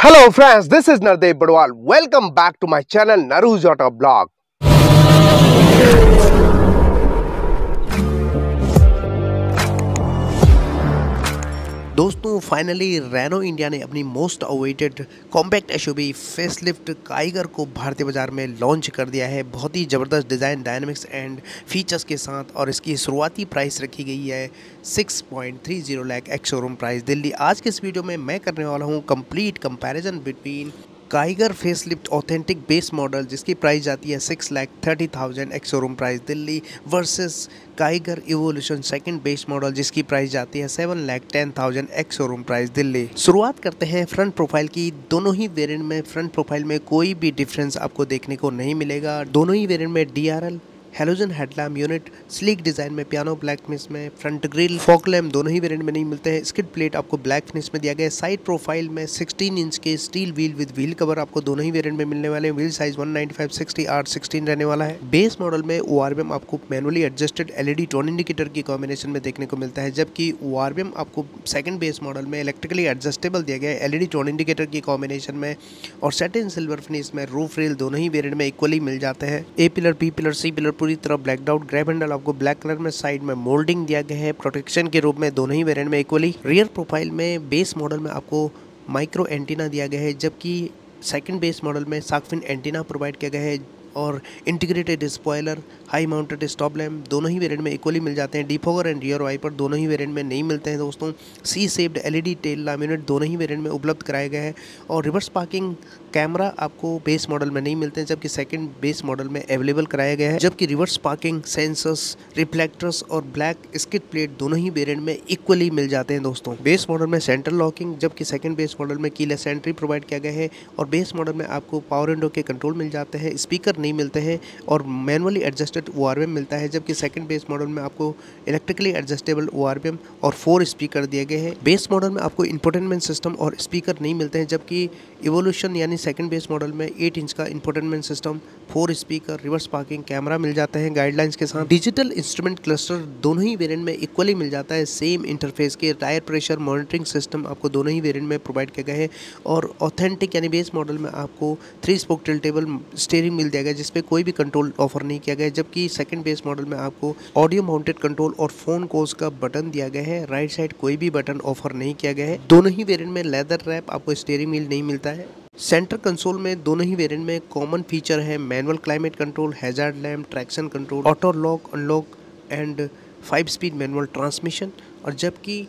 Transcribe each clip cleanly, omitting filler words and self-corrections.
Hello friends, this is Nardev Badwal. Welcome back to my channel Naru's Auto Blog. दोस्तों finally Renault India ने अपनी most awaited compact SUV facelift Kiger को भारतीय बाजार में launch कर दिया है। बहुत ही ज़बरदस्त डिज़ाइन, डायनामिक्स एंड फीचर्स के साथ, और इसकी शुरुआती प्राइस रखी गई है 6.30 lakh ex showroom price Delhi. आज के इस वीडियो में मैं करने वाला हूँ complete comparison between Kiger facelift authentic base model जिसकी प्राइस जाती है 6,30,000 ex showroom price Delhi versus Kiger evolution second base model जिसकी प्राइस जाती है 7,10,000 एक्स शोरूम प्राइस दिल्ली। शुरुआत करते हैं फ्रंट प्रोफाइल की। दोनों ही वेरिएंट में फ्रंट प्रोफाइल में कोई भी डिफरेंस आपको देखने को नहीं मिलेगा। दोनों ही वेरिएंट में DRL halogen headlamp unit, sleek design में, पियानो ब्लैक फिनिश में, फ्रंट ग्रिल, फॉग लैम्प दोनों ही वेरिएंट में नहीं मिलते हैं। स्किड प्लेट आपको ब्लैक फिनिश में दिया गया है। साइड प्रोफाइल में 16 इंच के steel wheel with wheel cover आपको दोनों ही वेरिएंट में मिलने वाले हैं। व्हील साइज 195/60 R16 रहने वाला है। बेस मॉडल में ORVM आपको manually adjusted LED turn indicator की कॉम्बिनेशन में देखने को मिलता है, जबकि ORVM आपको सेकंड बेस मॉडल में इलेक्ट्रिकली एडजस्टेबल दिया गया है LED टर्न इंडिकेटर की कॉम्बिनेशन में, और सैटिन सिल्वर फिनिश में। रूफ रेल दोनों ही वेरिएंट में इक्वली मिल जाते हैं। A pillar, B pillar, C pillar पूरी तरह ब्लैक आउट। ग्रैब हैंडल आपको ब्लैक कलर में, साइड में मोल्डिंग दिया गया है प्रोटेक्शन के रूप में दोनों ही वेरिएंट में इक्वली। रियर प्रोफाइल में बेस मॉडल में आपको माइक्रो एंटीना दिया गया है, जबकि सेकंड बेस मॉडल में शार्क फिन एंटीना प्रोवाइड किया गया है, और integrated spoiler, high mounted stop lamp दोनों ही वेरिएंट में इक्वली मिल जाते हैं। डिफॉगर एंड रियर वाइपर दोनों ही वेरिएंट में नहीं मिलते हैं दोस्तों। C shaped LED tail lamp unit दोनों ही वेरिएंट में उपलब्ध कराए गए हैं, और रिवर्स पार्किंग कैमरा आपको बेस मॉडल में नहीं मिलते हैं, जबकि सेकंड बेस मॉडल में अवेलेबल कराया गया है। जबकि रिवर्स पार्किंग सेंसर्स, रिफ्लेक्टर्स और ब्लैक स्किड प्लेट दोनों ही वेरिएंट में इक्वली मिल जाते हैं दोस्तों। बेस मॉडल में सेंट्रल लॉकिंग, जबकि सेकंड बेस मॉडल में कीलेस एंट्री प्रोवाइड किया गया है, और बेस मॉडल में आपको पावर विंडो के कंट्रोल मिल जाते हैं, स्पीकर नहीं मिलते हैं, और मैनुअली एडजस्टेड ORVM मिलता है, जबकि सेकंड बेस मॉडल में आपको इलेक्ट्रिकली एडजस्टेबल ORVM और 4 स्पीकर दिए गए हैं। बेस मॉडल में आपको इंफोटेनमेंट सिस्टम और स्पीकर नहीं मिलते हैं, जबकि इवोल्यूशन यानी सेकंड बेस मॉडल में 8 इंच का infotainment system, 4 speaker, reverse parking camera मिल जाता है गाइडलाइंस के साथ। डिजिटल इंस्ट्रूमेंट क्लस्टर दोनों ही वेरिएंट में इक्वली मिल जाता है, सेम इंटरफेस के। टायर प्रेशर मॉनिटरिंग सिस्टम आपको दोनों ही वेरिएंट में प्रोवाइड किया गया है, और ऑथेंटिक यानी बेस मॉडल में आपको 3 स्पोक टिल्टेबल स्टीयरिंग मिल दिया गया जिसपे कोई भी कंट्रोल ऑफर नहीं किया गया, जबकि सेकंड बेस मॉडल में आपको ऑडियो माउंटेड कंट्रोल और फोन कॉल्स का बटन दिया गया है। राइट साइड कोई भी बटन ऑफर नहीं किया गया है। दोनों ही वेरिएंट में लेदर रैप आपको स्टीयरिंग व्हील नहीं मिलता है। सेंटर कंसोल में दोनों ही वेरिएंट में कॉमन फीचर है manual climate control, hazard lamp, traction control, auto lock unlock and 5 speed manual transmission, और जबकि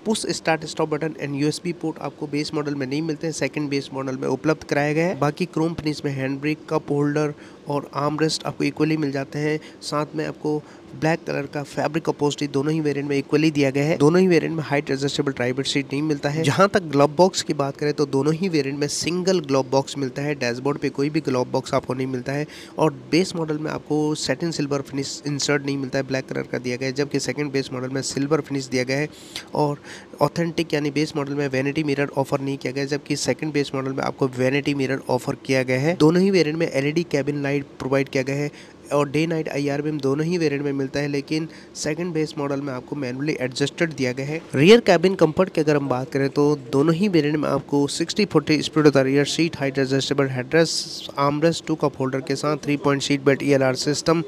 push start stop button and USB port आपको बेस मॉडल में नहीं मिलते हैं, सेकंड बेस मॉडल में उपलब्ध कराया गया है। बाकी क्रोम फिनिश में हैंड ब्रेक, कप होल्डर और आर्म रेस्ट आपको इक्वली मिल जाते हैं। साथ में आपको ब्लैक कलर का फैब्रिक अपहोल्स्ट्री दोनों ही वेरिएंट में इक्वली दिया गया है। दोनों ही वेरिएंट में हाइट एडजस्टेबल ड्राइवर सीट नहीं मिलता है। जहां तक ग्लव बॉक्स की बात करें तो दोनों ही वेरिएंट में सिंगल ग्लव बॉक्स मिलता है। डैशबोर्ड पे कोई भी ग्लव बॉक्स आपको नहीं मिलता है, और बेस मॉडल में आपको सैटिन सिल्वर फिनिश इंसर्ट नहीं मिलता है, ब्लैक कलर का दिया गया है, जबकि सेकंड बेस मॉडल में सिल्वर फिनिश दिया गया है। और ऑथेंटिक यानी बेस मॉडल में वैनिटी मिरर ऑफर नहीं किया गया, जबकि सेकंड बेस मॉडल में आपको वैनिटी मिरर ऑफर किया गया है। दोनों ही वेरिएंट में LED कैबिन लाइट प्रोवाइड किया गया है, और डे नाइट IRBM दोनों ही वेरिएंट में मिलता है, लेकिन सेकंड बेस मॉडल में आपको मैनुअली एडजस्टेड दिया गया है। रियर कैबिन कंफर्ट की अगर हम बात करें तो दोनों ही वेरिएंट में आपको 60/40 स्प्लिट होता है। Rear seat height adjustable headrest, armrest, 2 cup holder के साथ, 3 point seat belt ELR system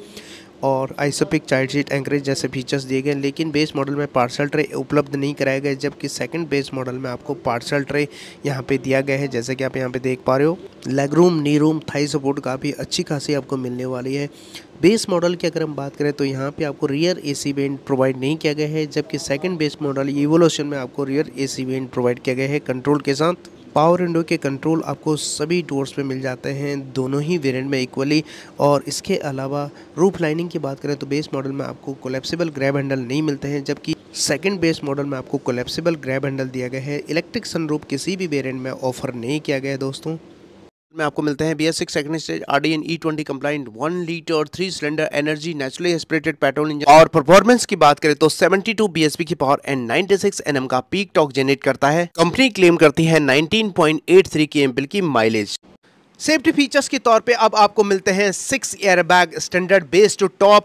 और आइसोपिक चाइल्ड सीट एंकरेज जैसे फीचर्स दिए गए, लेकिन बेस मॉडल में पार्सल ट्रे उपलब्ध नहीं कराया गया, जबकि सेकंड बेस मॉडल में आपको पार्सल ट्रे यहाँ पे दिया गया है, जैसे कि आप यहाँ पे देख पा रहे हो। लेग रूम, नी रूम, थाई सपोर्ट काफ़ी अच्छी खासी आपको मिलने वाली है। बेस मॉडल की अगर हम बात करें तो यहाँ पे आपको रियर AC वेंट प्रोवाइड नहीं किया गया है, जबकि सेकंड बेस मॉडल इवोल्यूशन में आपको रियर AC वेंट प्रोवाइड किया गया है कंट्रोल के साथ। पावर विंडो के कंट्रोल आपको सभी डोर्स पे मिल जाते हैं दोनों ही वेरिएंट में इक्वली, और इसके अलावा रूफ लाइनिंग की बात करें तो बेस मॉडल में आपको कोलैप्सिबल ग्रैब हैंडल नहीं मिलते हैं, जबकि सेकंड बेस मॉडल में आपको कोलैप्सिबल ग्रैब हैंडल दिया गया है। इलेक्ट्रिक सनरूफ किसी भी वेरिएंट में ऑफर नहीं किया गया है दोस्तों। में आपको मिलते हैं BS6 second stage RDN E20 compliant 1 litre 3 cylinder energy naturally aspirated petrol engine, और परफॉर्मेंस की बात करें तो 72 bhp की पावर एंड 96 Nm का पीक टॉर्क जनरेट करता है। कंपनी क्लेम करती है 19.83 kmpl की माइलेज। सेफ्टी फीचर्स के तौर पे अब आपको मिलते हैं 6 airbag standard base to top,